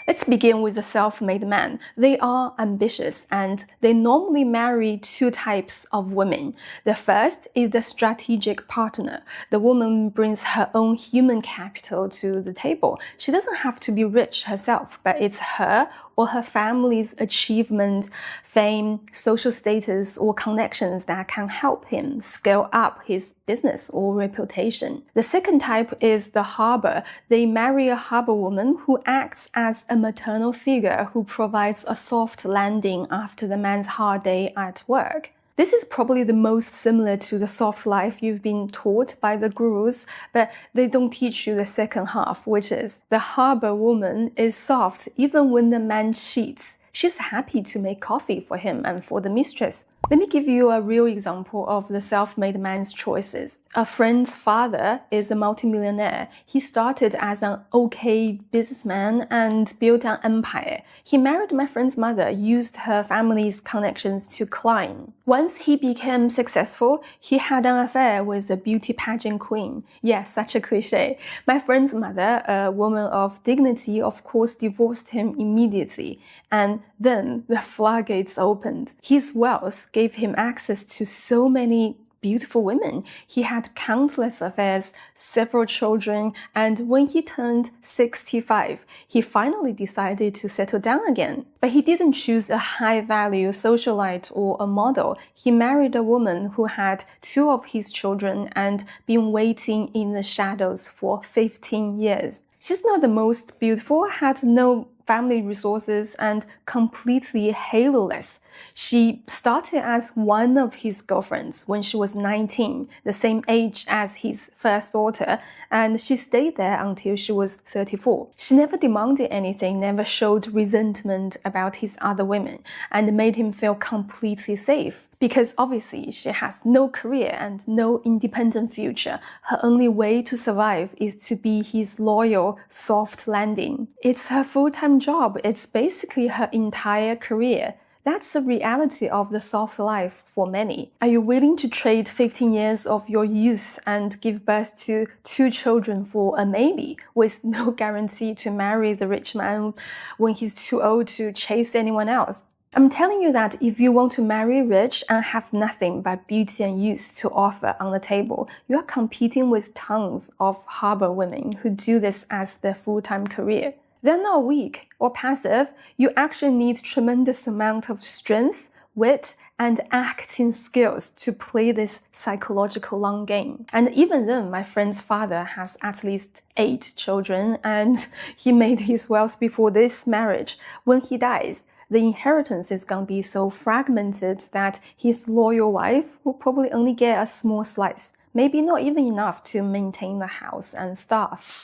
Let's begin with the self-made man. They are ambitious and they normally marry two types of women. The first is the strategic partner. The woman brings her own human capital to the table. She doesn't have to be rich herself, but it's her or her family's achievement, fame, social status, or connections that can help him scale up his business or reputation. The second type is the harbor. They marry a harbor woman who acts as a maternal figure who provides a soft landing after the man's hard day at work. This is probably the most similar to the soft life you've been taught by the gurus, but they don't teach you the second half, which is the harbor woman is soft even when the man cheats. She's happy to make coffee for him and for the mistress. Let me give you a real example of the self-made man's choices. A friend's father is a multimillionaire. He started as an okay businessman and built an empire. He married my friend's mother, used her family's connections to climb. Once he became successful, he had an affair with a beauty pageant queen. Yes, such a cliche. My friend's mother, a woman of dignity, of course, divorced him immediately. And then the floodgates opened. His wealth gave him access to so many beautiful women. He had countless affairs, several children, and when he turned 65, he finally decided to settle down again. But he didn't choose a high-value socialite or a model. He married a woman who had two of his children and been waiting in the shadows for 15 years. She's not the most beautiful, had no family resources, and completely haloless. She started as one of his girlfriends when she was 19, the same age as his first daughter, and she stayed there until she was 34. She never demanded anything, never showed resentment about his other women, and made him feel completely safe. Because obviously she has no career and no independent future. Her only way to survive is to be his loyal, soft landing. It's her full-time job. It's basically her entire career. That's the reality of the soft life for many. Are you willing to trade 15 years of your youth and give birth to 2 children for a maybe, with no guarantee to marry the rich man when he's too old to chase anyone else? I'm telling you that if you want to marry rich and have nothing but beauty and youth to offer on the table, you are competing with tons of harbor women who do this as their full-time career. They're not weak or passive. You actually need tremendous amount of strength, wit, and acting skills to play this psychological long game. And even then, my friend's father has at least 8 children, and he made his wealth before this marriage. When he dies, the inheritance is going to be so fragmented that his loyal wife will probably only get a small slice, maybe not even enough to maintain the house and staff.